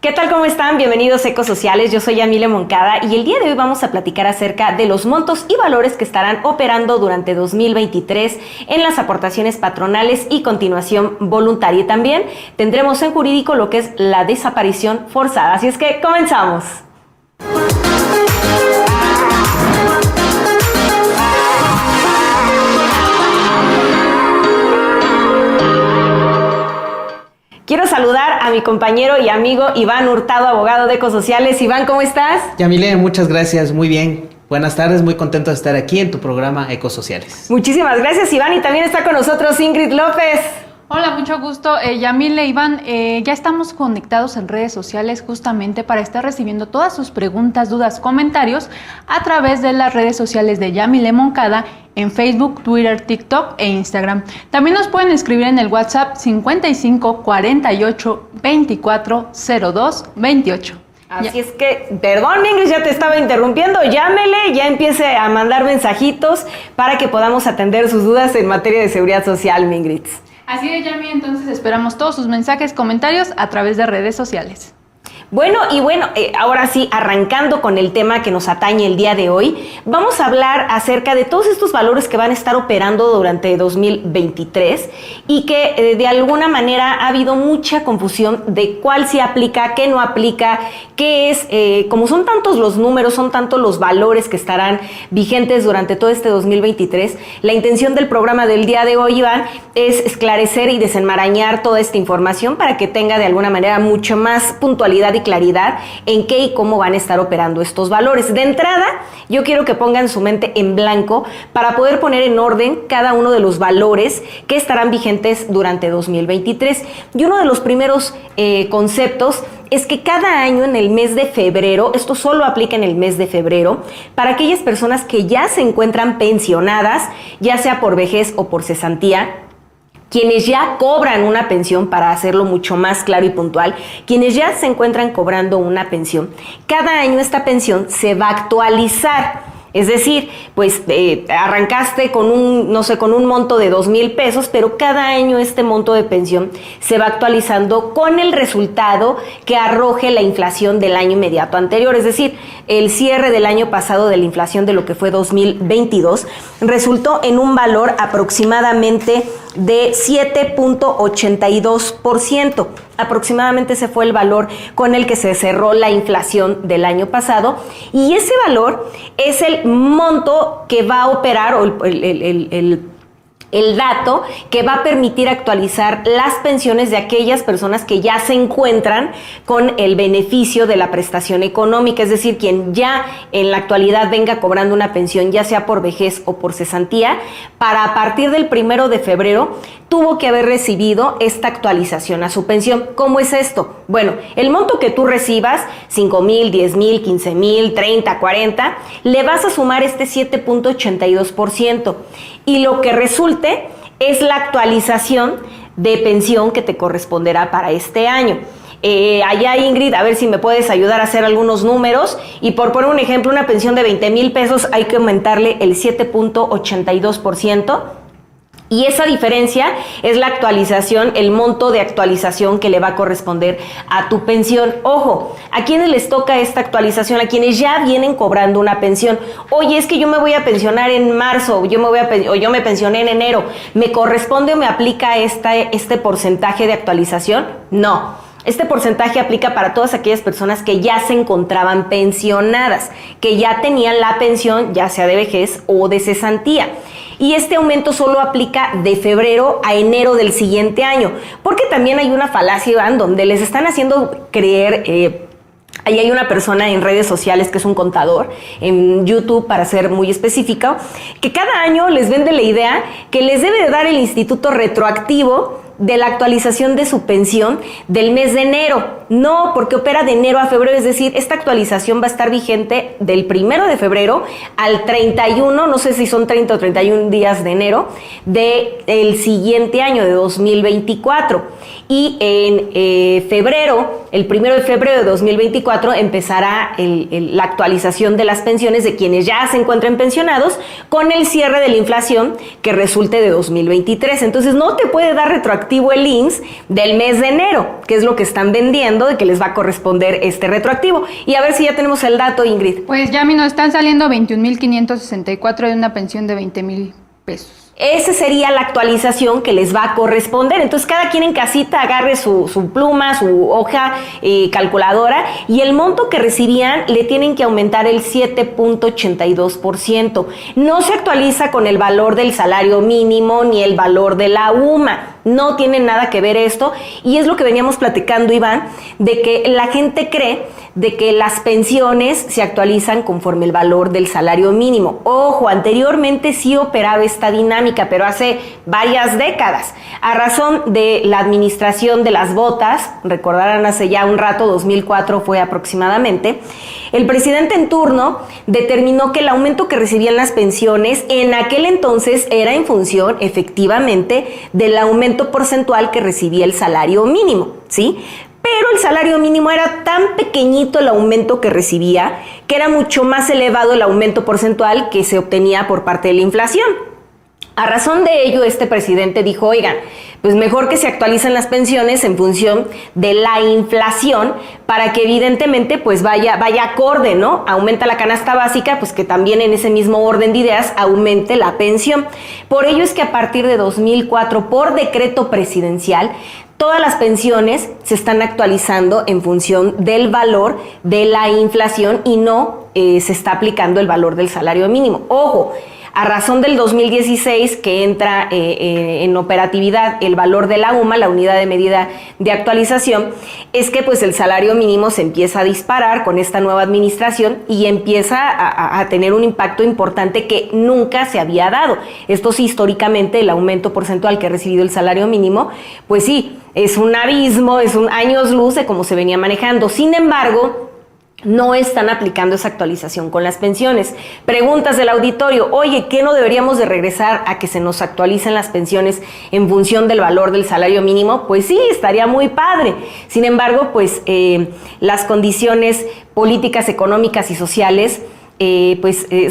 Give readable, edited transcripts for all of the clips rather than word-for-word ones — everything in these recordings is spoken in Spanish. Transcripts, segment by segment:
¿Qué tal? ¿Cómo están? Bienvenidos a Ecosociales. Yo soy Yamile Moncada y el día de hoy vamos a platicar acerca de los montos y valores que estarán operando durante 2023 en las aportaciones patronales y continuación voluntaria. Y también tendremos en jurídico lo que es la desaparición forzada. Así es que comenzamos. Quiero saludar a mi compañero y amigo Iván Hurtado, abogado de Ecosociales. Iván, ¿cómo estás? Yamile, muchas gracias, muy bien. Buenas tardes, muy contento de estar aquí en tu programa Ecosociales. Muchísimas gracias, Iván. Y también está con nosotros Ingrid López. Hola, mucho gusto. Yamile, Iván, ya estamos conectados en redes sociales justamente para estar recibiendo todas sus preguntas, dudas, comentarios a través de las redes sociales de Yamile Moncada en Facebook, Twitter, TikTok e Instagram. También nos pueden escribir en el WhatsApp 55 48 24 02 28. Así es que, perdón Ingrid, ya te estaba interrumpiendo, llámele, ya empiece a mandar mensajitos para que podamos atender sus dudas en materia de seguridad social, Ingrid. Así es, Yami, entonces esperamos todos sus mensajes, comentarios a través de redes sociales. Bueno, ahora sí, arrancando con el tema que nos atañe el día de hoy, vamos a hablar acerca de todos estos valores que van a estar operando durante 2023 y que de alguna manera ha habido mucha confusión de cuál sí aplica, qué no aplica, qué es, como son tantos los números, son tantos los valores que estarán vigentes durante todo este 2023, la intención del programa del día de hoy, Iván, es esclarecer y desenmarañar toda esta información para que tenga de alguna manera mucho más puntualidad y claridad en qué y cómo van a estar operando estos valores. De entrada, yo quiero que pongan su mente en blanco para poder poner en orden cada uno de los valores que estarán vigentes durante 2023. Y uno de los primeros conceptos es que cada año en el mes de febrero, esto solo aplica en el mes de febrero, para aquellas personas que ya se encuentran pensionadas, ya sea por vejez o por cesantía, quienes ya cobran una pensión, para hacerlo mucho más claro y puntual, quienes ya se encuentran cobrando una pensión, cada año esta pensión se va a actualizar. Es decir, pues arrancaste con un monto de 2,000 pesos, pero cada año este monto de pensión se va actualizando con el resultado que arroje la inflación del año inmediato anterior. Es decir, el cierre del año pasado de la inflación de lo que fue 2022 resultó en un valor aproximadamente de 7.82%. Aproximadamente ese fue el valor con el que se cerró la inflación del año pasado, y ese valor es el monto que va a operar, o el dato que va a permitir actualizar las pensiones de aquellas personas que ya se encuentran con el beneficio de la prestación económica, es decir, quien ya en la actualidad venga cobrando una pensión, ya sea por vejez o por cesantía, para a partir del 1 de febrero tuvo que haber recibido esta actualización a su pensión. ¿Cómo es esto? Bueno, el monto que tú recibas, 5,000, 10,000, 15,000, 30, 40, le vas a sumar este 7.82%, y lo que resulte es la actualización de pensión que te corresponderá para este año. Allá, Ingrid, a ver si me puedes ayudar a hacer algunos números, y por poner un ejemplo, una pensión de 20,000 pesos hay que aumentarle el 7.82%. Y esa diferencia es la actualización, el monto de actualización que le va a corresponder a tu pensión. Ojo, ¿a quiénes les toca esta actualización? A quienes ya vienen cobrando una pensión. Oye, es que yo me voy a pensionar en marzo, o yo me pensioné en enero. ¿Me corresponde o me aplica este porcentaje de actualización? No. Este porcentaje aplica para todas aquellas personas que ya se encontraban pensionadas, que ya tenían la pensión, ya sea de vejez o de cesantía. Y este aumento solo aplica de febrero a enero del siguiente año, porque también hay una falacia, Iván, donde les están haciendo creer, ahí hay una persona en redes sociales que es un contador, en YouTube para ser muy específico, que cada año les vende la idea que les debe de dar el instituto retroactivo de la actualización de su pensión del mes de enero. No, porque opera de enero a febrero, es decir, esta actualización va a estar vigente del 1 de febrero al 31, no sé si son 30 o 31 días de enero del siguiente año, de 2024. y en febrero, el 1 de febrero de 2024, empezará la actualización de las pensiones de quienes ya se encuentran pensionados con el cierre de la inflación que resulte de 2023. Entonces no te puede dar retroactivo el IMSS del mes de enero, que es lo que están vendiendo, de que les va a corresponder este retroactivo. Y a ver si ya tenemos el dato, Ingrid. Pues ya, nos están saliendo 21,564 de una pensión de 20,000 pesos. Esa sería la actualización que les va a corresponder. Entonces, cada quien en casita agarre su pluma, su hoja calculadora, y el monto que recibían le tienen que aumentar el 7.82%. No se actualiza con el valor del salario mínimo ni el valor de la UMA. No tiene nada que ver esto, y es lo que veníamos platicando, Iván, de que la gente cree de que las pensiones se actualizan conforme el valor del salario mínimo. Ojo, anteriormente sí operaba esta dinámica, pero hace varias décadas. A razón de la administración de las botas, recordarán hace ya un rato, 2004 fue aproximadamente, el presidente en turno determinó que el aumento que recibían las pensiones en aquel entonces era en función, efectivamente, del aumento porcentual que recibía el salario mínimo, ¿sí? Pero el salario mínimo era tan pequeñito el aumento que recibía, que era mucho más elevado el aumento porcentual que se obtenía por parte de la inflación. A razón de ello, este presidente dijo, oigan, pues mejor que se actualicen las pensiones en función de la inflación, para que evidentemente pues vaya acorde, ¿no? Aumenta la canasta básica, pues que también en ese mismo orden de ideas aumente la pensión. Por ello es que a partir de 2004, por decreto presidencial, todas las pensiones se están actualizando en función del valor de la inflación y no se está aplicando el valor del salario mínimo. Ojo, a razón del 2016 que entra en operatividad el valor de la UMA, la unidad de medida de actualización, es que pues el salario mínimo se empieza a disparar con esta nueva administración y empieza a tener un impacto importante que nunca se había dado. Esto sí, históricamente el aumento porcentual que ha recibido el salario mínimo, pues sí, es un abismo, es un años luz de cómo se venía manejando. Sin embargo, no están aplicando esa actualización con las pensiones. Preguntas del auditorio, oye, ¿qué no deberíamos de regresar a que se nos actualicen las pensiones en función del valor del salario mínimo? Pues sí, estaría muy padre. Sin embargo, pues las condiciones políticas, económicas y sociales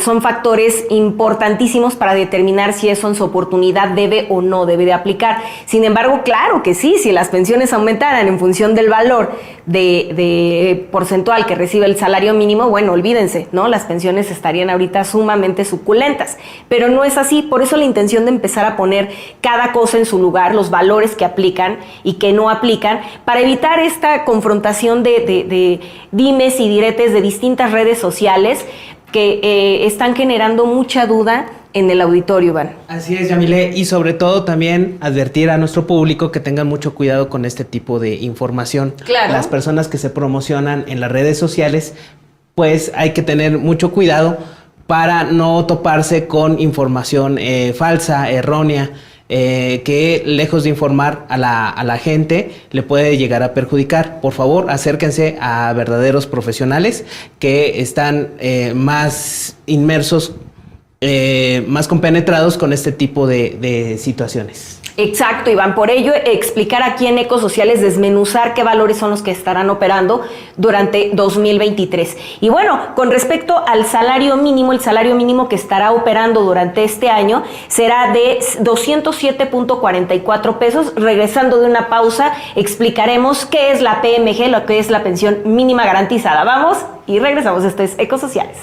son factores importantísimos para determinar si eso en su oportunidad debe o no debe de aplicar. Sin embargo, claro que sí, si las pensiones aumentaran en función del valor de porcentual que recibe el salario mínimo, bueno, olvídense, ¿no? Las pensiones estarían ahorita sumamente suculentas, pero no es así. Por eso la intención de empezar a poner cada cosa en su lugar, los valores que aplican y que no aplican, para evitar esta confrontación de dimes y diretes de distintas redes sociales que están generando mucha duda en el auditorio, Iván. Así es, Yamile, y sobre todo también advertir a nuestro público que tengan mucho cuidado con este tipo de información. Claro. Las personas que se promocionan en las redes sociales, pues hay que tener mucho cuidado para no toparse con información falsa, errónea, que lejos de informar a la gente le puede llegar a perjudicar. Por favor, acérquense a verdaderos profesionales que están más inmersos, más compenetrados con este tipo de situaciones. Exacto, Iván. Por ello, explicar aquí en Ecosociales, desmenuzar qué valores son los que estarán operando durante 2023. Y bueno, con respecto al salario mínimo, el salario mínimo que estará operando durante este año será de 207.44 pesos. Regresando de una pausa, explicaremos qué es la PMG, lo que es la pensión mínima garantizada. Vamos y regresamos. Esto es Ecosociales.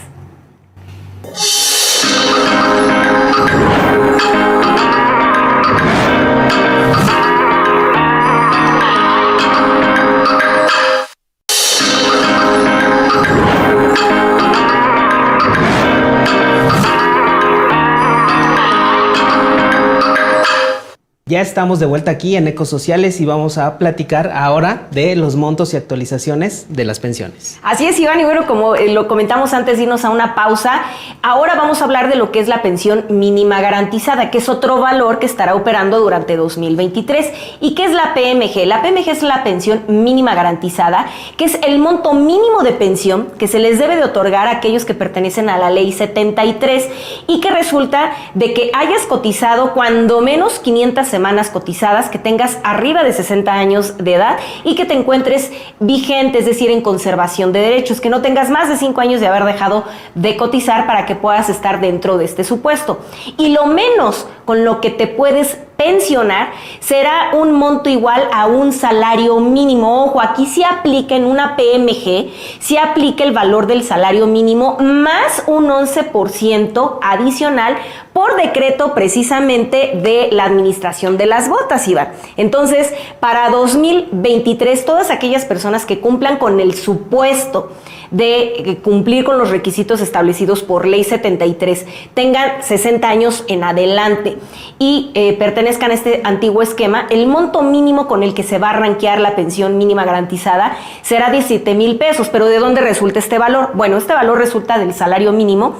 Ya estamos de vuelta aquí en Ecosociales y vamos a platicar ahora de los montos y actualizaciones de las pensiones. Así es, Iván, y bueno, como lo comentamos antes de irnos a una pausa, ahora vamos a hablar de lo que es la pensión mínima garantizada, que es otro valor que estará operando durante 2023. ¿Y qué es la PMG? La PMG es la pensión mínima garantizada, que es el monto mínimo de pensión que se les debe de otorgar a aquellos que pertenecen a la Ley 73 y que resulta de que hayas cotizado cuando menos 500 semanas semanas cotizadas, que tengas arriba de 60 años de edad y que te encuentres vigente, es decir, en conservación de derechos, que no tengas más de 5 años de haber dejado de cotizar para que puedas estar dentro de este supuesto. Y lo menos con lo que te puedes pensionar será un monto igual a un salario mínimo. Ojo, aquí sí aplica en una PMG, sí aplica el valor del salario mínimo más un 11% adicional por decreto precisamente de la administración de las botas, Iván. Entonces, para 2023, todas aquellas personas que cumplan con el supuesto de cumplir con los requisitos establecidos por Ley 73, tengan 60 años en adelante y pertenezcan a este antiguo esquema, el monto mínimo con el que se va a ranquear la pensión mínima garantizada será 17,000 pesos. ¿Pero de dónde resulta este valor? Bueno, este valor resulta del salario mínimo,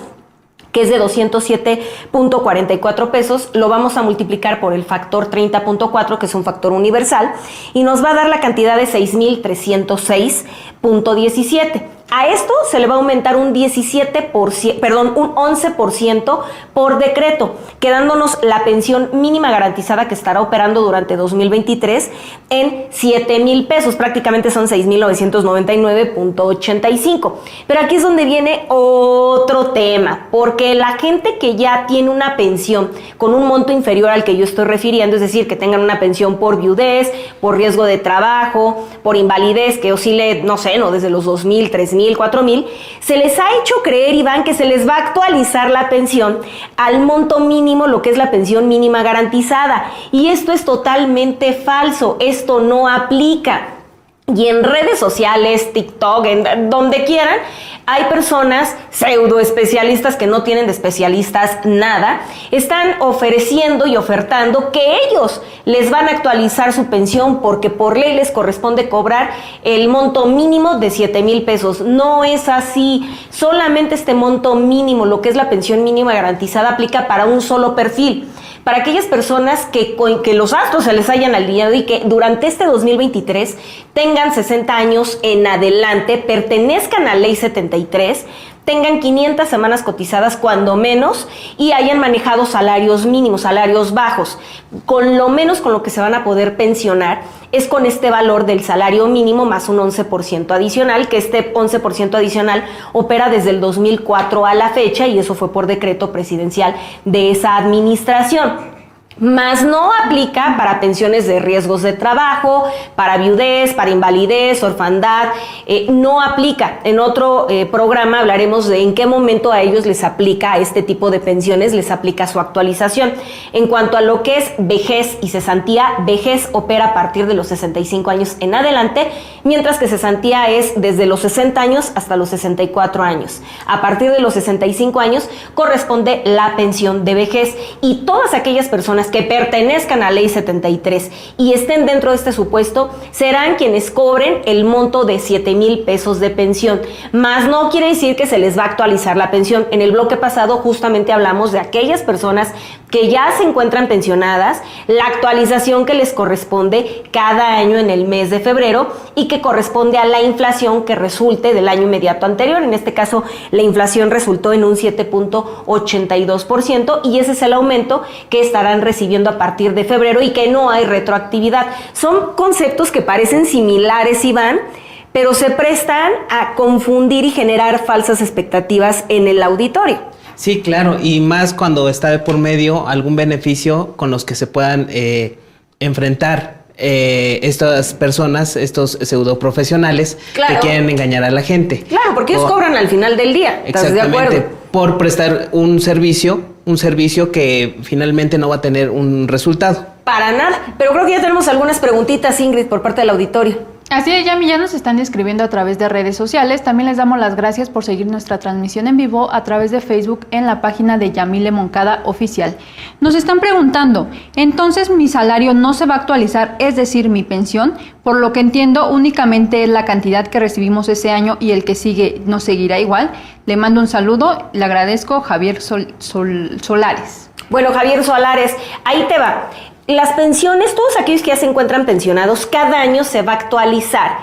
que es de 207.44 pesos, lo vamos a multiplicar por el factor 30.4, que es un factor universal, y nos va a dar la cantidad de 6,306.17. A esto se le va a aumentar un 11% por decreto, quedándonos la pensión mínima garantizada que estará operando durante 2023 en 7,000 pesos, prácticamente son 6,999.85. Pero aquí es donde viene otro tema, porque la gente que ya tiene una pensión con un monto inferior al que yo estoy refiriendo, es decir, que tengan una pensión por viudez, por riesgo de trabajo, por invalidez, que oscile, no sé, desde los 2,000, 3,000, 4,000, se les ha hecho creer, Iván, que se les va a actualizar la pensión al monto mínimo, lo que es la pensión mínima garantizada. Y esto es totalmente falso, esto no aplica. Y en redes sociales, TikTok, en donde quieran, hay personas pseudo especialistas que no tienen de especialistas nada, están ofreciendo y ofertando que ellos les van a actualizar su pensión porque por ley les corresponde cobrar el monto mínimo de 7,000 pesos. No es así, solamente este monto mínimo, lo que es la pensión mínima garantizada, aplica para un solo perfil. Para aquellas personas que los astros se les hayan alineado y que durante este 2023 tengan 60 años en adelante, pertenezcan a Ley 73, tengan 500 semanas cotizadas cuando menos y hayan manejado salarios mínimos, salarios bajos. Con lo menos con lo que se van a poder pensionar es con este valor del salario mínimo más un 11% adicional, que este 11% adicional opera desde el 2004 a la fecha y eso fue por decreto presidencial de esa administración. Más no aplica para pensiones de riesgos de trabajo, para viudez, para invalidez, orfandad, no aplica. En otro programa hablaremos de en qué momento a ellos les aplica a este tipo de pensiones, les aplica su actualización. En cuanto a lo que es vejez y cesantía, vejez opera a partir de los 65 años en adelante, mientras que cesantía es desde los 60 años hasta los 64 años. A partir de los 65 años corresponde la pensión de vejez y todas aquellas personas que pertenezcan a Ley 73 y estén dentro de este supuesto serán quienes cobren el monto de 7,000 pesos de pensión, más no quiere decir que se les va a actualizar la pensión. En el bloque pasado justamente hablamos de aquellas personas que ya se encuentran pensionadas, la actualización que les corresponde cada año en el mes de febrero y que corresponde a la inflación que resulte del año inmediato anterior. En este caso, la inflación resultó en un 7.82% y ese es el aumento que estarán recibiendo a partir de febrero y que no hay retroactividad. Son conceptos que parecen similares, Iván, pero se prestan a confundir y generar falsas expectativas en el auditorio. Sí, claro, y más cuando está de por medio algún beneficio con los que se puedan enfrentar estas personas, estos pseudoprofesionales que quieren engañar a la gente. Claro, porque ellos cobran al final del día, ¿estás de acuerdo? Por prestar un servicio que finalmente no va a tener un resultado. Para nada, pero creo que ya tenemos algunas preguntitas, Ingrid, por parte del auditorio. Así es, Yami, ya nos están escribiendo a través de redes sociales. También les damos las gracias por seguir nuestra transmisión en vivo a través de Facebook en la página de Yamile Moncada Oficial. Nos están preguntando, entonces mi salario no se va a actualizar, es decir, mi pensión. Por lo que entiendo, únicamente es la cantidad que recibimos ese año y el que sigue no seguirá igual. Le mando un saludo, le agradezco, Javier Solares. Bueno, Javier Solares, ahí te va. Las pensiones, todos aquellos que ya se encuentran pensionados, cada año se va a actualizar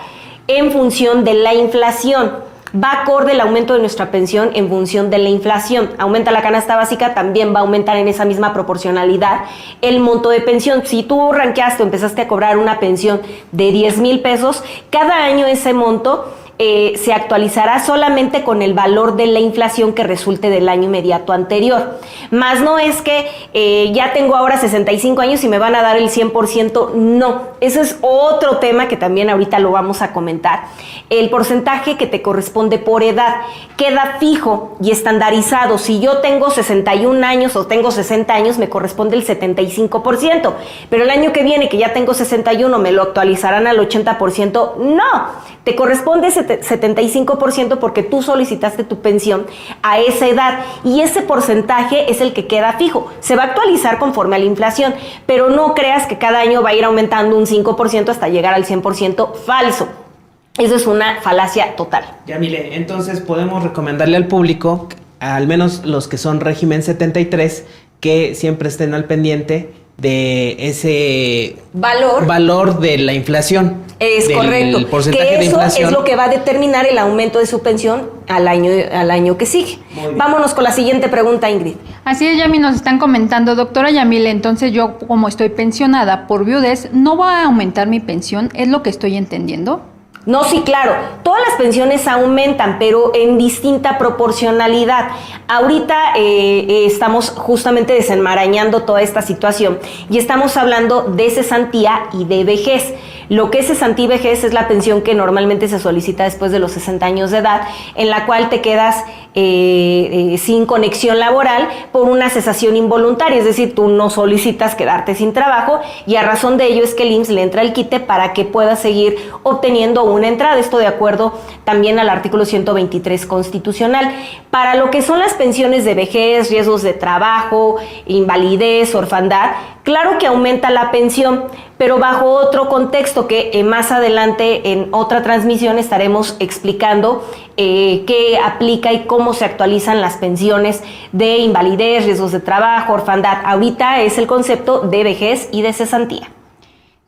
en función de la inflación. va acorde el aumento de nuestra pensión en función de la inflación. Aumenta la canasta básica, también va a aumentar en esa misma proporcionalidad el monto de pensión. Si tú ranqueaste o empezaste a cobrar una pensión de 10,000 pesos, cada año ese monto se actualizará solamente con el valor de la inflación que resulte del año inmediato anterior. Más no es que ya tengo ahora 65 años y me van a dar el 100%, no. Ese es otro tema que también ahorita lo vamos a comentar. El porcentaje que te corresponde por edad queda fijo y estandarizado. Si yo tengo 61 años o tengo 60 años, me corresponde el 75%. Pero el año que viene, que ya tengo 61, ¿me lo actualizarán al 80%? No. Te corresponde ese 75% porque tú solicitaste tu pensión a esa edad y ese porcentaje es el que queda fijo. Se va a actualizar conforme a la inflación, pero no creas que cada año va a ir aumentando un 5% hasta llegar al 100%, falso. Eso es una falacia total. Yamile, entonces podemos recomendarle al público, al menos los que son régimen 73, que siempre estén al pendiente de ese valor de la inflación. Es correcto. El porcentaje que de inflación es lo que va a determinar el aumento de su pensión al año que sigue. Vámonos con la siguiente pregunta, Ingrid. Así es, Yami, nos están comentando, doctora Yamile, entonces yo como estoy pensionada por viudez, ¿no va a aumentar mi pensión? ¿Es lo que estoy entendiendo? No, sí, claro, todas las pensiones aumentan, pero en distinta proporcionalidad. Ahorita estamos justamente desenmarañando toda esta situación y estamos hablando de cesantía y de vejez. Lo que es cesantía y vejez es la pensión que normalmente se solicita después de los 60 años de edad, en la cual te quedas sin conexión laboral por una cesación involuntaria, es decir, tú no solicitas quedarte sin trabajo y a razón de ello es que el IMSS le entra el quite para que puedas seguir obteniendo una entrada, esto de acuerdo también al artículo 123 constitucional. Para lo que son las pensiones de vejez, riesgos de trabajo, invalidez, orfandad, claro que aumenta la pensión, pero bajo otro contexto que más adelante en otra transmisión estaremos explicando qué aplica y cómo se actualizan las pensiones de invalidez, riesgos de trabajo, orfandad. Ahorita es el concepto de vejez y de cesantía.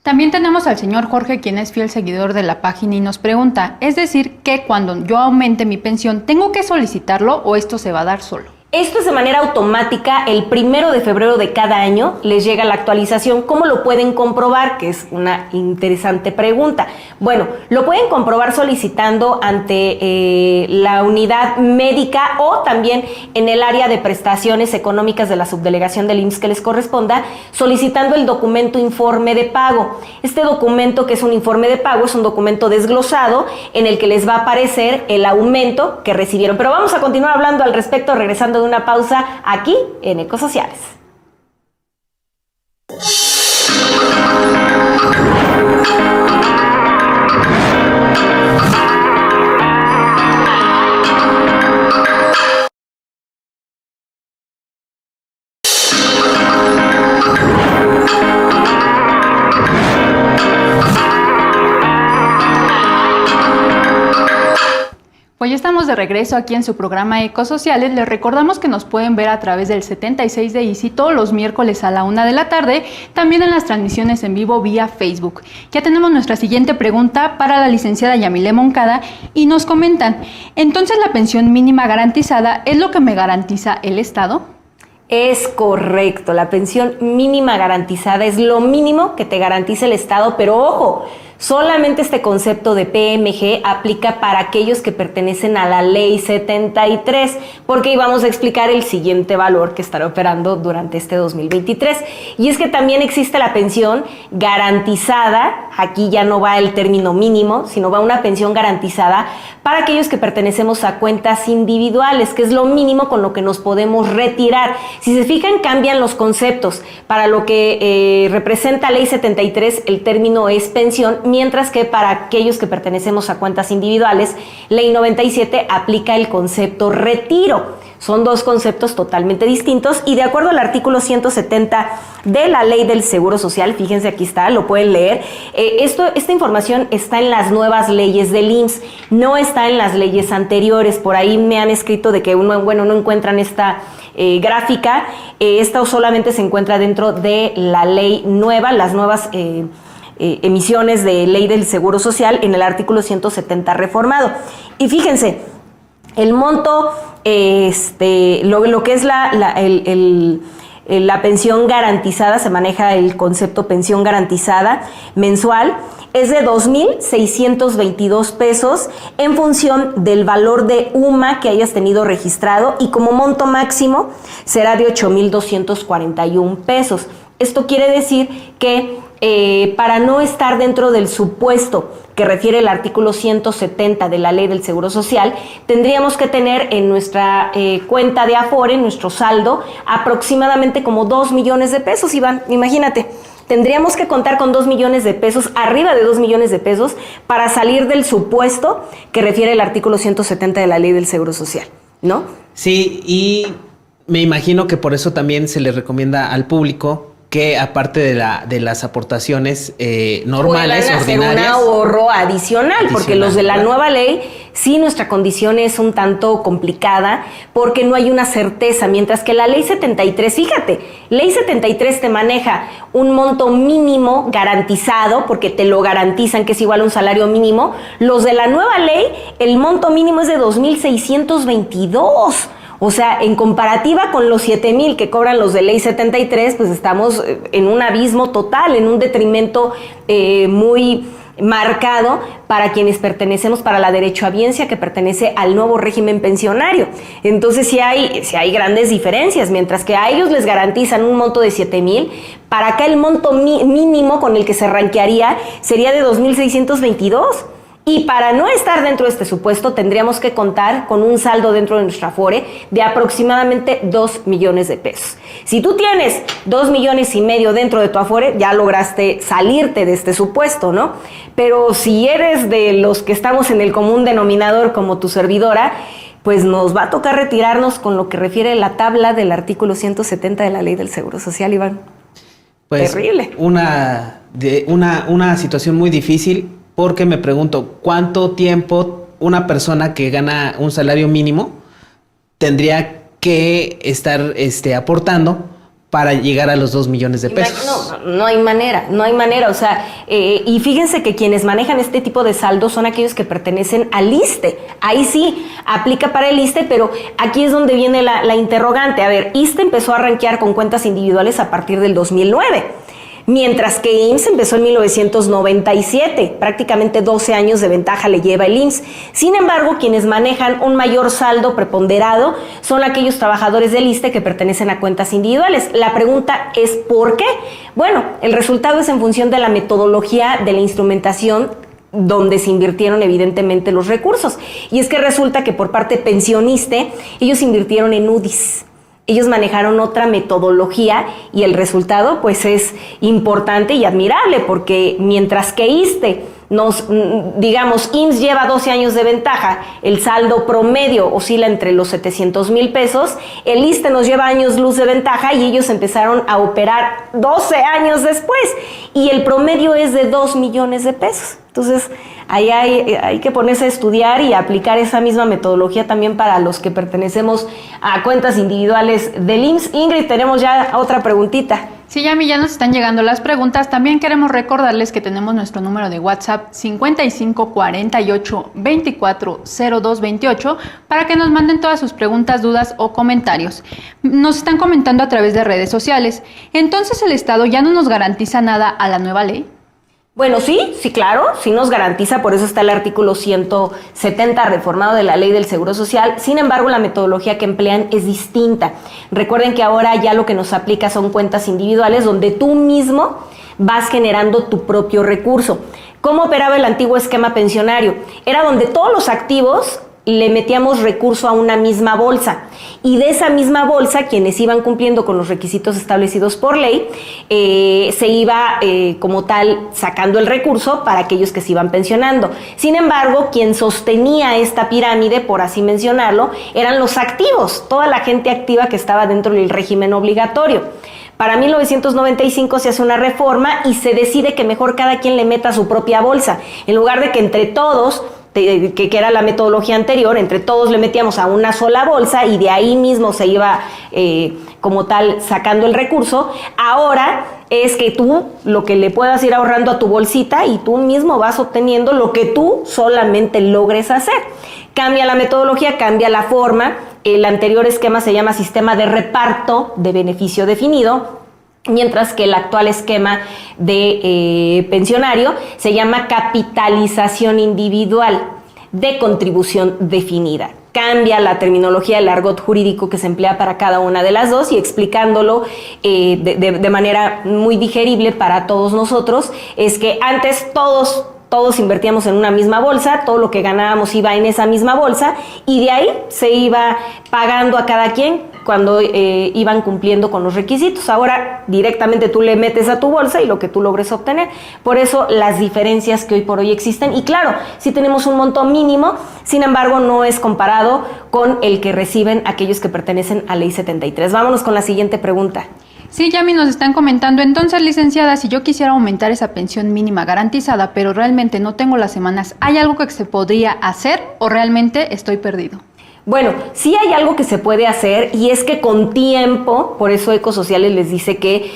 También tenemos al señor Jorge, quien es fiel seguidor de la página y nos pregunta, es decir, que cuando yo aumente mi pensión, ¿tengo que solicitarlo o esto se va a dar solo? Esto es de manera automática, el 1 de febrero de cada año les llega la actualización. ¿Cómo lo pueden comprobar? Que es una interesante pregunta. Bueno, lo pueden comprobar solicitando ante la unidad médica o también en el área de prestaciones económicas de la subdelegación del IMSS que les corresponda, solicitando el documento informe de pago. Este documento, que es un informe de pago, es un documento desglosado en el que les va a aparecer el aumento que recibieron. Pero vamos a continuar hablando al respecto, regresando de una pausa aquí en Ecosociales. Pues ya estamos de regreso aquí en su programa Ecosociales. Les recordamos que nos pueden ver a través del 76 de Easy todos los miércoles a la 1 de la tarde, también en las transmisiones en vivo vía Facebook. Ya tenemos nuestra siguiente pregunta para la licenciada Yamile Moncada y nos comentan, ¿entonces la pensión mínima garantizada es lo que me garantiza el Estado? Es correcto, la pensión mínima garantizada es lo mínimo que te garantiza el Estado, pero ojo, solamente este concepto de PMG aplica para aquellos que pertenecen a la Ley 73, porque íbamos a explicar el siguiente valor que estará operando durante este 2023. Y es que también existe la pensión garantizada, aquí ya no va el término mínimo, sino va una pensión garantizada para aquellos que pertenecemos a cuentas individuales, que es lo mínimo con lo que nos podemos retirar. Si se fijan, cambian los conceptos. Para lo que representa Ley 73, el término es pensión, mientras que para aquellos que pertenecemos a cuentas individuales, Ley 97 aplica el concepto retiro. Son dos conceptos totalmente distintos y de acuerdo al artículo 170 de la Ley del Seguro Social, fíjense, aquí está, lo pueden leer, esta información está en las nuevas leyes del IMSS, no está en las leyes anteriores. Por ahí me han escrito de que no encuentran esta gráfica, esta solamente se encuentra dentro de la ley nueva, las nuevas emisiones de ley del Seguro Social en el artículo 170 reformado. Y fíjense, el monto, lo que es la pensión garantizada, se maneja el concepto pensión garantizada mensual, es de 2,622 pesos en función del valor de UMA que hayas tenido registrado, y como monto máximo será de 8,241 pesos. Esto quiere decir que para no estar dentro del supuesto que refiere el artículo 170 de la Ley del Seguro Social, tendríamos que tener en nuestra cuenta de Afore, en nuestro saldo, aproximadamente como 2 millones de pesos, Iván. Imagínate, tendríamos que contar con 2 millones de pesos, arriba de 2 millones de pesos, para salir del supuesto que refiere el artículo 170 de la Ley del Seguro Social, ¿no? Sí, y me imagino que por eso también se le recomienda al público que, aparte de las aportaciones normales, puedan hacer ordinarias, un ahorro adicional, porque los de la nueva ley, sí, nuestra condición es un tanto complicada, porque no hay una certeza, mientras que la ley 73, fíjate, ley 73 te maneja un monto mínimo garantizado, porque te lo garantizan que es igual a un salario mínimo. Los de la nueva ley, el monto mínimo es de 2,622. O sea, en comparativa con los 7,000 que cobran los de ley 73, pues estamos en un abismo total, en un detrimento muy marcado para quienes pertenecemos, para la derechohabiencia que pertenece al nuevo régimen pensionario. Entonces sí hay grandes diferencias. Mientras que a ellos les garantizan un monto de 7,000, para acá el monto mínimo con el que se ranquearía sería de 2,622. Y para no estar dentro de este supuesto, tendríamos que contar con un saldo dentro de nuestra Afore de aproximadamente 2 millones de pesos. Si tú tienes 2,5 millones dentro de tu Afore, ya lograste salirte de este supuesto, ¿no? Pero si eres de los que estamos en el común denominador como tu servidora, pues nos va a tocar retirarnos con lo que refiere la tabla del artículo 170 de la Ley del Seguro Social, Iván. Pues, terrible. Una situación muy difícil. Porque me pregunto, ¿cuánto tiempo una persona que gana un salario mínimo tendría que estar aportando para llegar a los 2 millones de pesos? No hay manera. O sea, y fíjense que quienes manejan este tipo de saldos son aquellos que pertenecen al ISSSTE. Ahí sí aplica para el ISSSTE, pero aquí es donde viene la interrogante. A ver, ISSSTE empezó a rankear con cuentas individuales a partir del 2009. Mientras que IMSS empezó en 1997, prácticamente 12 años de ventaja le lleva el IMSS. Sin embargo, quienes manejan un mayor saldo preponderado son aquellos trabajadores del ISSSTE que pertenecen a cuentas individuales. La pregunta es ¿por qué? Bueno, el resultado es en función de la metodología de la instrumentación donde se invirtieron evidentemente los recursos. Y es que resulta que por parte pensioniste, ellos invirtieron en UDIs. Ellos manejaron otra metodología y el resultado pues es importante y admirable, porque mientras que ISSSTE IMSS lleva 12 años de ventaja, el saldo promedio oscila entre los 700,000 pesos, el ISSSTE nos lleva años luz de ventaja y ellos empezaron a operar 12 años después y el promedio es de 2 millones de pesos. Entonces, ahí hay que ponerse a estudiar y aplicar esa misma metodología también para los que pertenecemos a cuentas individuales del IMSS. Ingrid, tenemos ya otra preguntita. Sí, Yami, ya nos están llegando las preguntas. También queremos recordarles que tenemos nuestro número de WhatsApp 55 48 24 02 28 para que nos manden todas sus preguntas, dudas o comentarios. Nos están comentando a través de redes sociales. Entonces, ¿el Estado ya no nos garantiza nada a la nueva ley? Bueno, sí, claro, sí nos garantiza, por eso está el artículo 170 reformado de la Ley del Seguro Social. Sin embargo, la metodología que emplean es distinta. Recuerden que ahora ya lo que nos aplica son cuentas individuales donde tú mismo vas generando tu propio recurso. ¿Cómo operaba el antiguo esquema pensionario? Era donde todos los activos le metíamos recurso a una misma bolsa y de esa misma bolsa, quienes iban cumpliendo con los requisitos establecidos por ley, se iba como tal sacando el recurso para aquellos que se iban pensionando. Sin embargo, quien sostenía esta pirámide, por así mencionarlo, eran los activos, toda la gente activa que estaba dentro del régimen obligatorio. Para 1995 se hace una reforma y se decide que mejor cada quien le meta su propia bolsa, en lugar de que entre todos, que era la metodología anterior, entre todos le metíamos a una sola bolsa y de ahí mismo se iba como tal sacando el recurso. Ahora es que tú lo que le puedas ir ahorrando a tu bolsita y tú mismo vas obteniendo lo que tú solamente logres hacer. Cambia la metodología, cambia la forma. El anterior esquema se llama sistema de reparto de beneficio definido, mientras que el actual esquema de pensionario se llama capitalización individual de contribución definida. Cambia la terminología, el argot jurídico que se emplea para cada una de las dos y explicándolo de manera muy digerible para todos nosotros, es que antes todos invertíamos en una misma bolsa, todo lo que ganábamos iba en esa misma bolsa y de ahí se iba pagando a cada quien cuando iban cumpliendo con los requisitos. Ahora directamente tú le metes a tu bolsa y lo que tú logres obtener. Por eso las diferencias que hoy por hoy existen. Y claro, sí tenemos un monto mínimo, sin embargo no es comparado con el que reciben aquellos que pertenecen a Ley 73. Vámonos con la siguiente pregunta. Sí, Yami, nos están comentando. Entonces, licenciada, si yo quisiera aumentar esa pensión mínima garantizada, pero realmente no tengo las semanas, ¿hay algo que se podría hacer o realmente estoy perdido? Bueno, sí hay algo que se puede hacer y es que con tiempo, por eso Ecosociales les dice que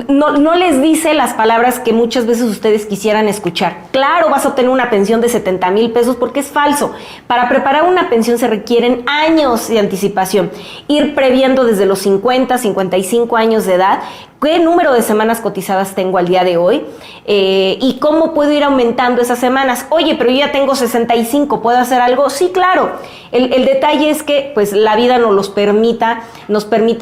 no les dice las palabras que muchas veces ustedes quisieran escuchar. Claro, vas a obtener una pensión de 70,000 pesos porque es falso. Para preparar una pensión se requieren años de anticipación. Ir previendo desde los 50, 55 años de edad qué número de semanas cotizadas tengo al día de hoy y cómo puedo ir aumentando esas semanas. Oye, pero yo ya tengo 65, ¿puedo hacer algo? Sí, claro. El detalle es que pues la vida nos permita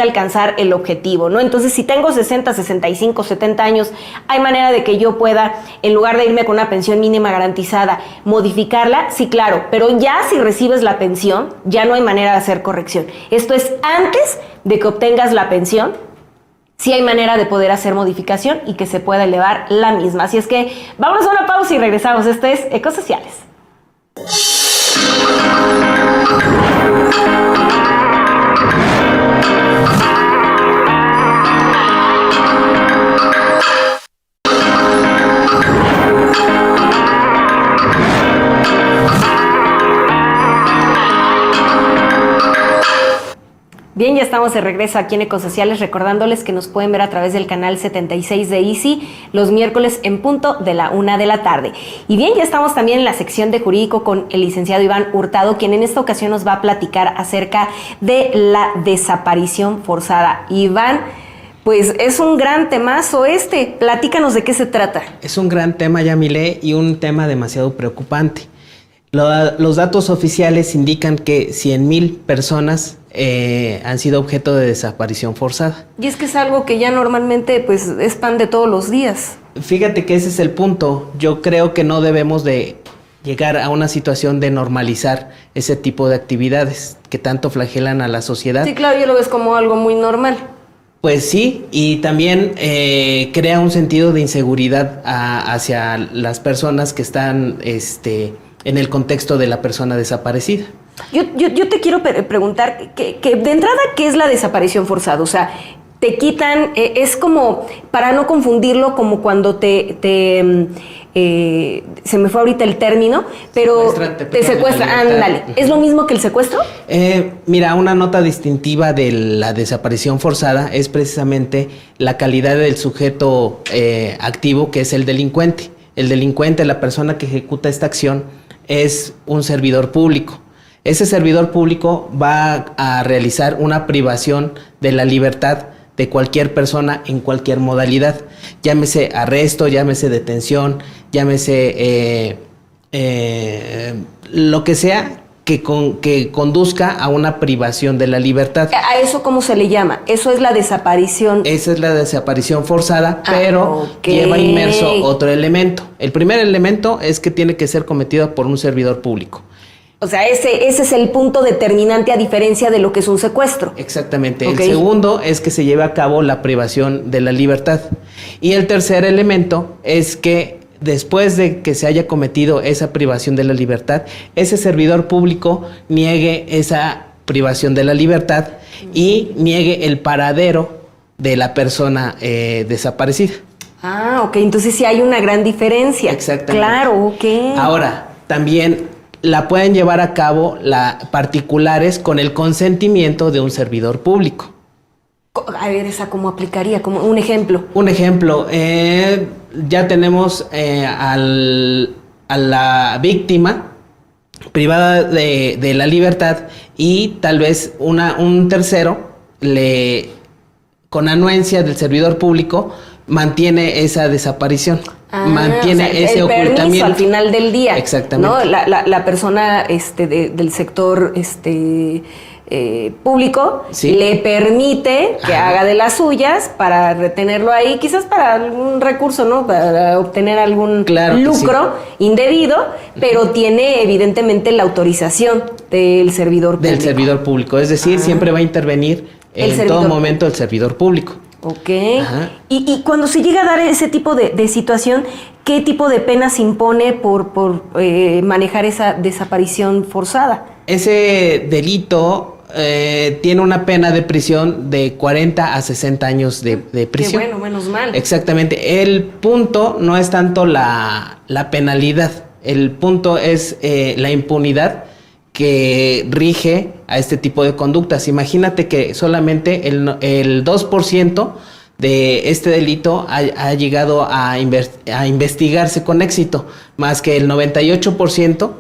alcanzar el objetivo, ¿no? Entonces, si tengo 60, 65, 70 años, hay manera de que yo pueda, en lugar de irme con una pensión mínima garantizada, modificarla. Sí, claro, pero ya si recibes la pensión, ya no hay manera de hacer corrección. Esto es antes de que obtengas la pensión. Sí hay manera de poder hacer modificación y que se pueda elevar la misma. Así es que vámonos a una pausa y regresamos. Esto es Ecosociales. Bien, ya estamos de regreso aquí en Ecosociales, recordándoles que nos pueden ver a través del canal 76 de Easy los miércoles en punto de la 1 de la tarde. Y bien, ya estamos también en la sección de jurídico con el licenciado Iván Hurtado, quien en esta ocasión nos va a platicar acerca de la desaparición forzada. Iván, pues es un gran temazo platícanos de qué se trata. Es un gran tema, Yamile, y un tema demasiado preocupante. Los datos oficiales indican que 100,000 personas han sido objeto de desaparición forzada. Y es que es algo que ya normalmente pues es pan de todos los días. Fíjate que ese es el punto. Yo creo que no debemos de llegar a una situación de normalizar ese tipo de actividades que tanto flagelan a la sociedad. Sí, claro, yo lo ves como algo muy normal. Pues sí, y también crea un sentido de inseguridad hacia las personas que están en el contexto de la persona desaparecida. Yo te quiero preguntar que de entrada, ¿qué es la desaparición forzada? O sea, te quitan, es como, para no confundirlo, como cuando se me fue ahorita el término, pero te secuestran, ándale. ¿Es lo mismo que el secuestro? Mira, una nota distintiva de la desaparición forzada es precisamente la calidad del sujeto activo, que es el delincuente. El delincuente, la persona que ejecuta esta acción, es un servidor público. Ese servidor público va a realizar una privación de la libertad de cualquier persona en cualquier modalidad, llámese arresto, llámese detención, llámese lo que sea que conduzca a una privación de la libertad. ¿A eso cómo se le llama? Eso es la desaparición. Esa es la desaparición forzada, pero lleva inmerso otro elemento. El primer elemento es que tiene que ser cometido por un servidor público. O sea, ese es el punto determinante a diferencia de lo que es un secuestro. Exactamente. Okay. El segundo es que se lleve a cabo la privación de la libertad. Y el tercer elemento es que después de que se haya cometido esa privación de la libertad, ese servidor público niegue esa privación de la libertad y niegue el paradero de la persona desaparecida. Ah, ok. Entonces sí hay una gran diferencia. Exactamente. Claro, ok. Ahora, también la pueden llevar a cabo particulares con el consentimiento de un servidor público. A ver, ¿esa cómo aplicaría? Como un ejemplo. Un ejemplo, ya tenemos a la víctima privada de la libertad y tal vez un tercero con anuencia del servidor público mantiene esa desaparición, mantiene ese ocultamiento. Permiso al final del día. Exactamente. ¿No? La persona del sector público sí. le permite que haga de las suyas para retenerlo ahí, quizás para algún recurso, ¿no? Para obtener algún lucro indebido, pero tiene evidentemente la autorización del servidor público. Del servidor público, es decir, siempre va a intervenir en todo momento el servidor público. Ok. Y cuando se llega a dar ese tipo de situación, ¿qué tipo de pena se impone por manejar esa desaparición forzada? Ese delito tiene una pena de prisión de 40 a 60 años de prisión. Qué bueno, menos mal. Exactamente. El punto no es tanto la penalidad, el punto es la impunidad que rige a este tipo de conductas. Imagínate que solamente el 2% de este delito ha llegado a investigarse con éxito, más que el 98%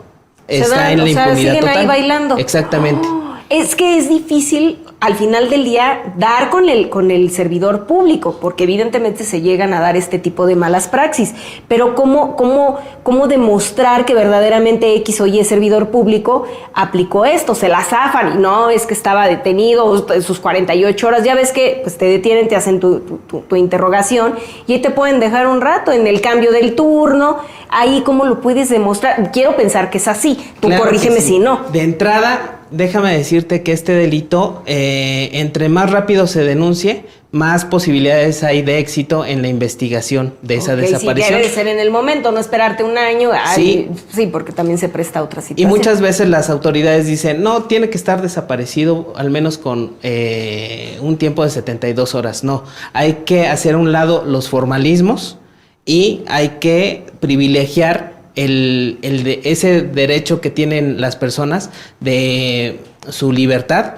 está en la impunidad siguen total. Ahí bailando. Exactamente. Es que es difícil al final del día dar con el servidor público, porque evidentemente se llegan a dar este tipo de malas praxis. Pero ¿cómo demostrar que verdaderamente X o Y servidor público aplicó esto? Se la zafan y no, es que estaba detenido sus 48 horas. Ya ves que pues te detienen, te hacen tu interrogación y ahí te pueden dejar un rato en el cambio del turno. Ahí, ¿cómo lo puedes demostrar? Quiero pensar que es así. Tú claro corrígeme si no. De entrada, déjame decirte que este delito, entre más rápido se denuncie, más posibilidades hay de éxito en la investigación de esa desaparición. Sí, debe de ser en el momento, no esperarte un año. Sí. Sí, porque también se presta a otra situación. Y muchas veces las autoridades dicen, no, tiene que estar desaparecido al menos con un tiempo de 72 horas. No, hay que hacer a un lado los formalismos y hay que privilegiar ese derecho que tienen las personas de su libertad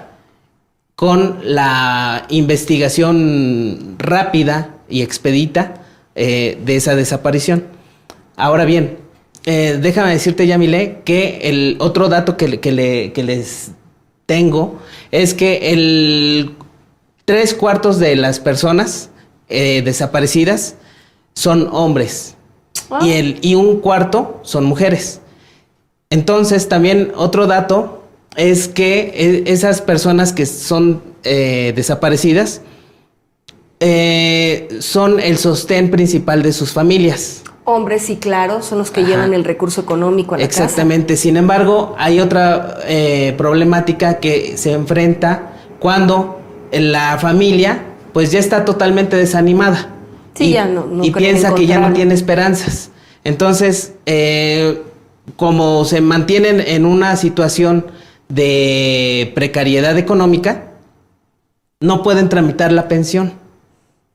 con la investigación rápida y expedita de esa desaparición. Ahora bien, déjame decirte, Yamile, que el otro dato que les tengo es que 3/4 de las personas desaparecidas son hombres. Y 1/4 son mujeres. Entonces, también otro dato es que esas personas que son desaparecidas son el sostén principal de sus familias. Hombres, sí, claro, son los que llevan el recurso económico a la casa. Exactamente. Sin embargo, hay otra problemática que se enfrenta cuando la familia pues ya está totalmente desanimada. Sí, ya no y piensa que ya no tiene esperanzas. Entonces, como se mantienen en una situación de precariedad económica, no pueden tramitar la pensión.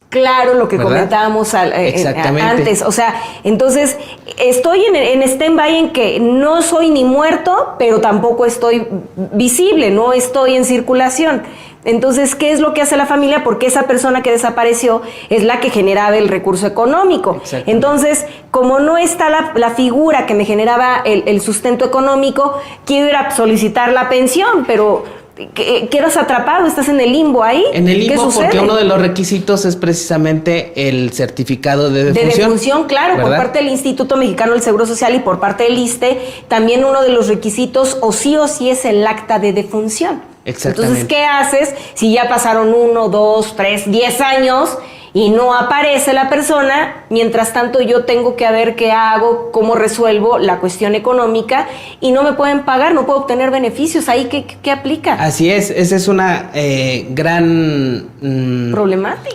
Claro, lo que comentábamos antes. O sea, entonces estoy en stand-by en que no soy ni muerto, pero tampoco estoy visible, no estoy en circulación. Entonces, ¿qué es lo que hace la familia? Porque esa persona que desapareció es la que generaba el recurso económico. Entonces, como no está la figura que me generaba el sustento económico, quiero ir a solicitar la pensión, pero quedas atrapado, estás en el limbo ahí. En el limbo porque uno de los requisitos es precisamente el certificado de defunción. De defunción, claro, ¿verdad? Por parte del Instituto Mexicano del Seguro Social y por parte del ISSSTE, también uno de los requisitos o sí es el acta de defunción. Exactamente. Entonces, ¿qué haces si ya pasaron 1, 2, 3, 10 años y no aparece la persona? Mientras tanto, yo tengo que ver qué hago, cómo resuelvo la cuestión económica y no me pueden pagar, no puedo obtener beneficios. ¿Ahí qué aplica? Así es, esa es una gran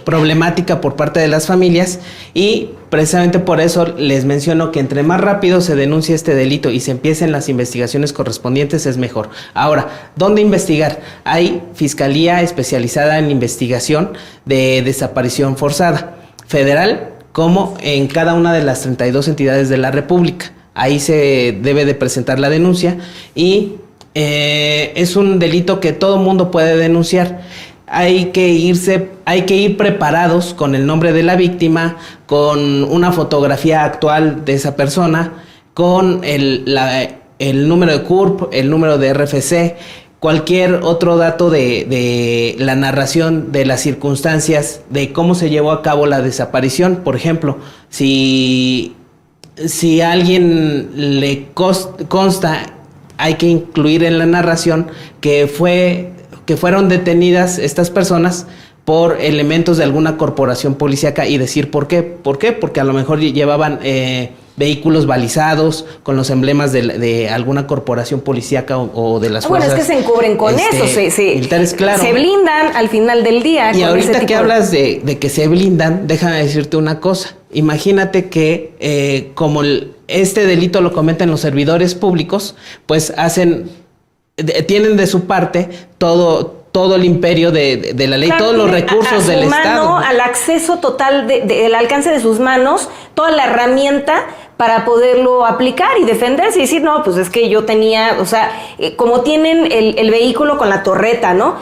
problemática por parte de las familias y precisamente por eso les menciono que entre más rápido se denuncie este delito y se empiecen las investigaciones correspondientes es mejor. Ahora, ¿dónde investigar? Hay Fiscalía especializada en investigación de desaparición forzada, federal como en cada una de las 32 entidades de la República. Ahí se debe de presentar la denuncia y es un delito que todo mundo puede denunciar. hay que ir preparados con el nombre de la víctima, con una fotografía actual de esa persona, con el número de CURP, el número de RFC, cualquier otro dato de la narración de las circunstancias de cómo se llevó a cabo la desaparición. Por ejemplo, si a alguien le consta, hay que incluir en la narración que fueron detenidas estas personas por elementos de alguna corporación policíaca y decir por qué. ¿Por qué? Porque a lo mejor llevaban vehículos balizados con los emblemas de alguna corporación policíaca o de las fuerzas. Bueno, es que se encubren con eso, militares, claro. Se blindan al final del día. Y ahorita que hablas de que se blindan, déjame decirte una cosa. Imagínate que como este delito lo cometen los servidores públicos, pues tienen de su parte todo el imperio de la ley, claro, todos los recursos del Estado. Al acceso total del alcance de sus manos, toda la herramienta para poderlo aplicar y defenderse y decir, no, pues es que yo tenía, o sea, como tienen el vehículo con la torreta, ¿no?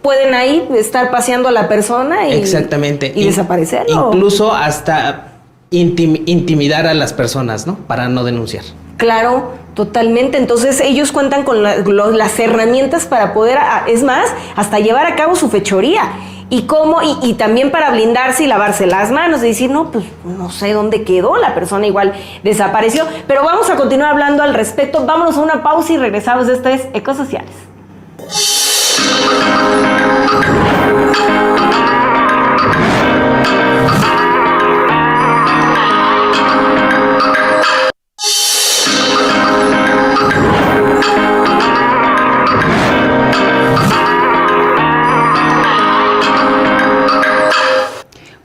Pueden ahí estar paseando a la persona exactamente. Y desaparecerlo. Incluso hasta intimidar a las personas, ¿no? Para no denunciar. Claro, totalmente. Entonces ellos cuentan con las herramientas para poder, es más, hasta llevar a cabo su fechoría. Y también para blindarse y lavarse las manos, de decir, no, pues no sé dónde quedó, la persona igual desapareció. Pero vamos a continuar hablando al respecto. Vámonos a una pausa y regresamos. Esto es Ecosociales.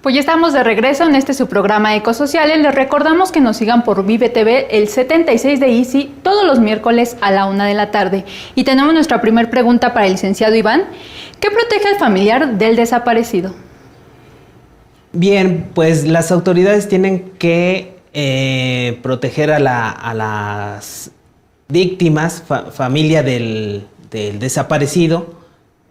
Pues ya estamos de regreso en su programa Ecosociales. Les recordamos que nos sigan por Vive TV, el 76 de Easy, todos los miércoles a la 1 de la tarde. Y tenemos nuestra primera pregunta para el licenciado Iván. ¿Qué protege al familiar del desaparecido? Bien, pues las autoridades tienen que proteger a las víctimas, familia del desaparecido,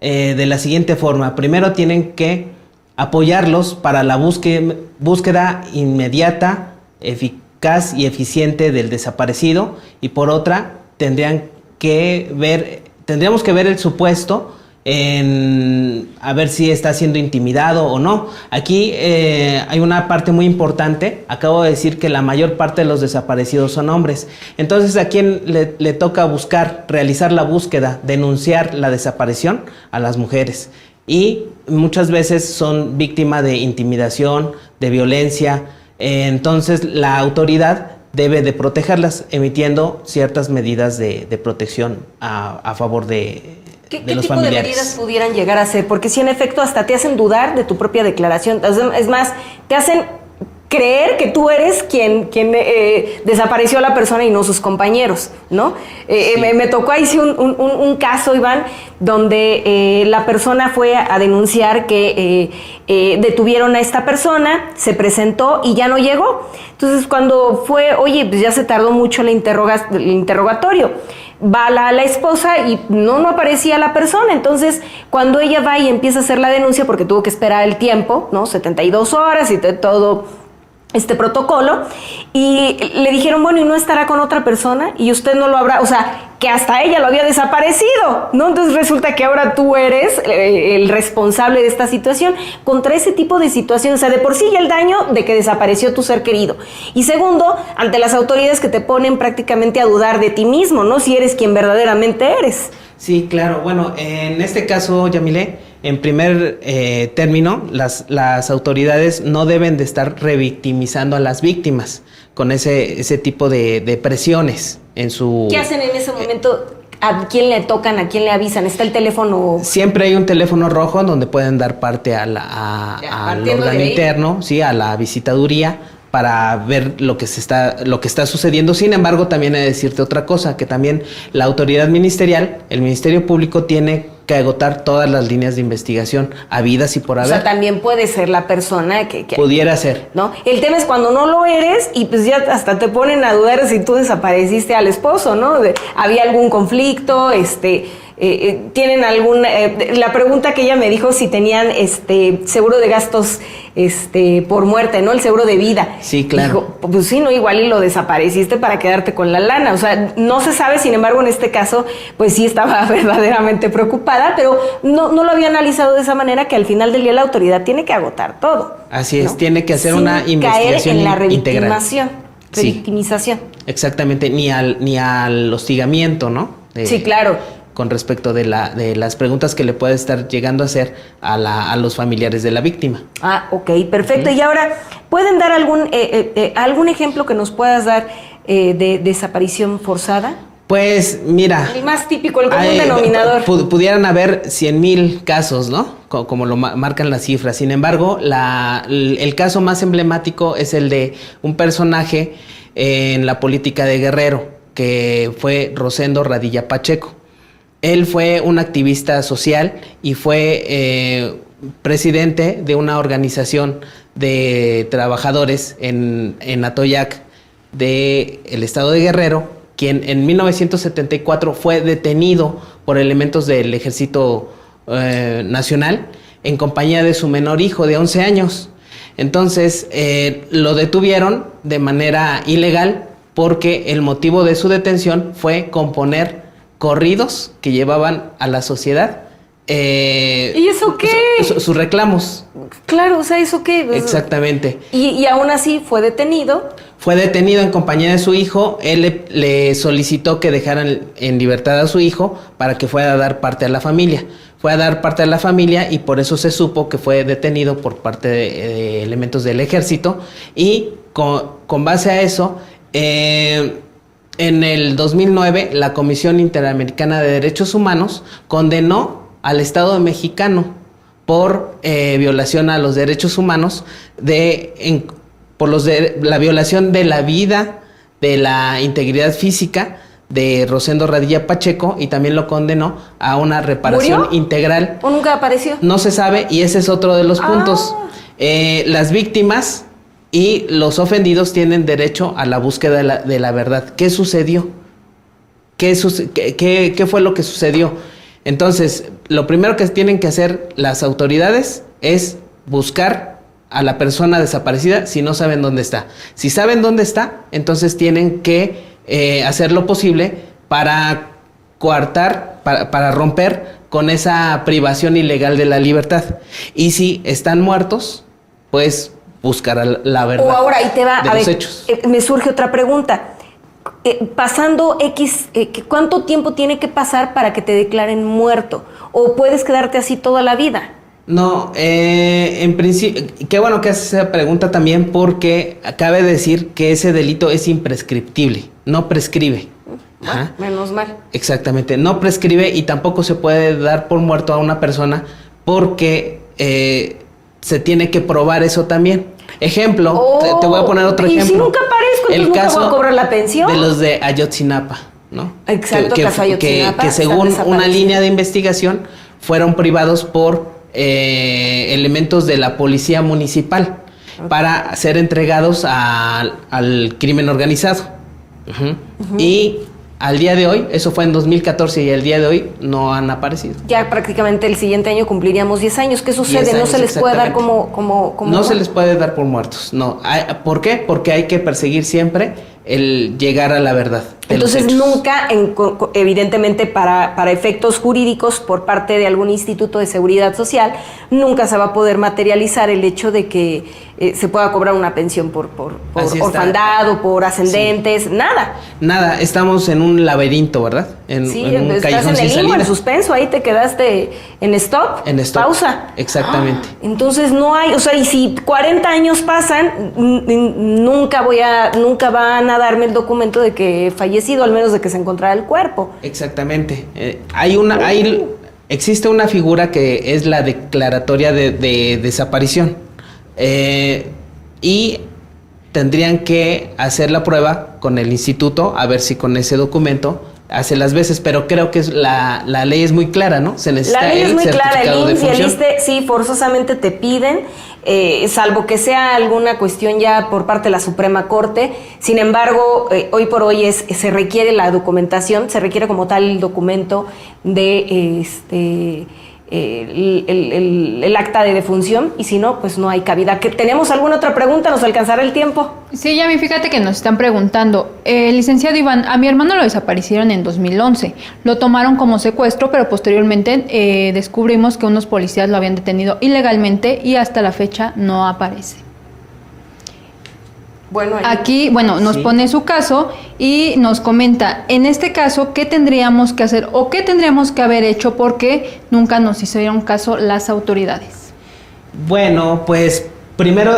de la siguiente forma. Primero tienen que apoyarlos para la búsqueda inmediata, eficaz y eficiente del desaparecido, y por otra tendríamos que ver el supuesto a ver si está siendo intimidado o no. Aquí hay una parte muy importante. Acabo de decir que la mayor parte de los desaparecidos son hombres. Entonces, ¿a quién le toca realizar la búsqueda, denunciar la desaparición? A las mujeres. Y muchas veces son víctimas de intimidación, de violencia. Entonces la autoridad debe de protegerlas, emitiendo ciertas medidas de protección a favor de los familiares. ¿Qué tipo de medidas pudieran llegar a ser? Porque si en efecto hasta te hacen dudar de tu propia declaración. Es más, te hacen creer que tú eres quien desapareció a la persona y no sus compañeros, ¿no? Sí. Me tocó ahí sí un caso, Iván, donde la persona fue a denunciar que detuvieron a esta persona, se presentó y ya no llegó. Entonces cuando fue, oye, pues ya se tardó mucho el interrogatorio. Va la esposa y no aparecía la persona. Entonces, cuando ella va y empieza a hacer la denuncia, porque tuvo que esperar el tiempo, ¿no? 72 horas y todo este protocolo, y le dijeron, bueno, ¿y no estará con otra persona? Y usted no lo habrá, o sea, que hasta ella lo había desaparecido, ¿no? Entonces resulta que ahora tú eres el responsable de esta situación. Contra ese tipo de situaciones, o sea, de por sí ya el daño de que desapareció tu ser querido. Y segundo, ante las autoridades que te ponen prácticamente a dudar de ti mismo, ¿no? Si eres quien verdaderamente eres. Sí, claro. Bueno, en este caso, Yamile, en primer término, las autoridades no deben de estar revictimizando a las víctimas con ese tipo de presiones en su... ¿Qué hacen en ese momento? ¿A quién le tocan? ¿A quién le avisan? ¿Está el teléfono? Siempre hay un teléfono rojo donde pueden dar parte al órgano interno, sí, a la visitaduría, para ver lo que está sucediendo. Sin embargo, también he de decirte otra cosa, que también la autoridad ministerial, el Ministerio Público, tiene que agotar todas las líneas de investigación habidas y por haber. O sea, también puede ser la persona que pudiera ser, ¿no? El tema es cuando no lo eres y pues ya hasta te ponen a dudar si tú desapareciste al esposo, ¿no? Había algún conflicto, tienen algún... la pregunta que ella me dijo si tenían seguro de gastos por muerte, ¿no? El seguro de vida. Sí, claro. Dijo, pues sí, no, igual y lo desapareciste para quedarte con la lana. O sea, no se sabe, sin embargo, en este caso, pues sí estaba verdaderamente preocupada, pero no lo había analizado de esa manera, que al final del día la autoridad tiene que agotar todo. Así es, ¿no? tiene que hacer sin una investigación caer en la integral. revictimización. Exactamente, ni al hostigamiento, ¿no? Sí, claro. Con respecto de las preguntas que le puede estar llegando a hacer a los familiares de la víctima. Ah, ok, perfecto. Y ahora, ¿pueden dar algún ejemplo que nos puedas dar de desaparición forzada? Pues mira, El más típico, el común denominador. Pudieran haber 100,000 casos, ¿no? Como lo marcan las cifras. Sin embargo, el caso más emblemático es el de un personaje en la política de Guerrero, que fue Rosendo Radilla Pacheco. Él fue un activista social y fue presidente de una organización de trabajadores en Atoyac del estado de Guerrero, quien en 1974 fue detenido por elementos del Ejército Nacional en compañía de su menor hijo de 11 años. Entonces lo detuvieron de manera ilegal porque el motivo de su detención fue componer corridos que llevaban a la sociedad. ¿Y eso qué? Sus reclamos. Claro, o sea, ¿eso qué? Exactamente. Y aún así fue detenido. Fue detenido en compañía de su hijo. Él le solicitó que dejaran en libertad a su hijo para que fuera a dar parte a la familia. Fue a dar parte a la familia y por eso se supo que fue detenido por parte de elementos del ejército. Y con base a eso, en el 2009, la Comisión Interamericana de Derechos Humanos condenó al Estado mexicano por violación a los derechos humanos, por la violación de la vida, de la integridad física de Rosendo Radilla Pacheco, y también lo condenó a una reparación integral. ¿O nunca apareció? No se sabe, y ese es otro de los puntos. Las víctimas y los ofendidos tienen derecho a la búsqueda de la verdad. ¿Qué sucedió? ¿Qué fue lo que sucedió? Entonces, lo primero que tienen que hacer las autoridades es buscar a la persona desaparecida si no saben dónde está. Si saben dónde está, entonces tienen que hacer lo posible para coartar, para romper con esa privación ilegal de la libertad. Y si están muertos, pues buscar la verdad. O ahora, ahí te va, a ver, hechos. Me surge otra pregunta. Pasando ¿cuánto tiempo tiene que pasar para que te declaren muerto? ¿O puedes quedarte así toda la vida? No, en principio, qué bueno que haces esa pregunta también, porque cabe decir que ese delito es imprescriptible, no prescribe. Bueno, menos mal. Exactamente, no prescribe y tampoco se puede dar por muerto a una persona porque se tiene que probar eso también. Ejemplo, te voy a poner otro ejemplo. Y si nunca aparezco, entonces nunca voy a cobrar la pensión. De los de Ayotzinapa, ¿no? Exacto, caso Ayotzinapa. Que según una línea de investigación fueron privados por elementos de la policía municipal para ser entregados al crimen organizado. Y al día de hoy, eso fue en 2014 y al día de hoy no han aparecido. Ya prácticamente el siguiente año cumpliríamos 10 años. ¿Qué sucede? ¿No se les puede dar como No se les puede dar por muertos, no. ¿Por qué? Porque hay que perseguir siempre el llegar a la verdad. Entonces nunca, evidentemente para efectos jurídicos por parte de algún instituto de seguridad social, nunca se va a poder materializar el hecho de que se pueda cobrar una pensión por orfandad o por ascendentes, sí. Nada, estamos en un laberinto, ¿verdad? En un callejón sin salida. En suspenso, ahí te quedaste en stop, pausa. Exactamente. Entonces no hay, o sea, y si 40 años pasan, nunca van a darme el documento de que fallecido, al menos de que se encontrara el cuerpo. Exactamente. Existe una figura que es la declaratoria de desaparición. Y tendrían que hacer la prueba con el instituto a ver si con ese documento hace las veces, pero creo que la ley es muy clara, ¿no? Se necesita la ley es muy clara, el IMSS y el ISSSTE sí forzosamente te piden, salvo que sea alguna cuestión ya por parte de la Suprema Corte. Sin embargo, hoy por hoy se requiere la documentación, se requiere como tal el documento de el acta de defunción, y si no, pues no hay cabida. ¿Tenemos alguna otra pregunta? ¿Nos alcanzará el tiempo? Sí, Yami, fíjate que nos están preguntando, licenciado Iván, a mi hermano lo desaparecieron en 2011, lo tomaron como secuestro, pero posteriormente descubrimos que unos policías lo habían detenido ilegalmente y hasta la fecha no aparece. Bueno, aquí, nos pone su caso y nos comenta, en este caso, ¿qué tendríamos que hacer o qué tendríamos que haber hecho porque nunca nos hicieron caso las autoridades? Bueno, pues primero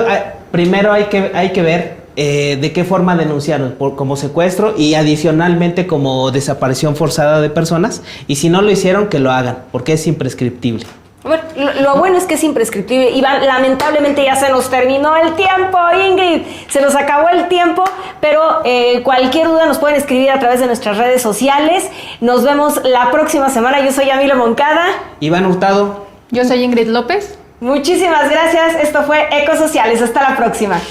hay que ver de qué forma denunciaron, como secuestro y adicionalmente como desaparición forzada de personas, y si no lo hicieron, que lo hagan, porque es imprescriptible. Bueno, lo bueno es que es imprescriptible. Iván, lamentablemente ya se nos terminó el tiempo, Ingrid, se nos acabó el tiempo, pero cualquier duda nos pueden escribir a través de nuestras redes sociales. Nos vemos la próxima semana. Yo soy Yamile Moncada. Iván Hurtado. Yo soy Ingrid López. Muchísimas gracias. Esto fue Ecosociales. Hasta la próxima.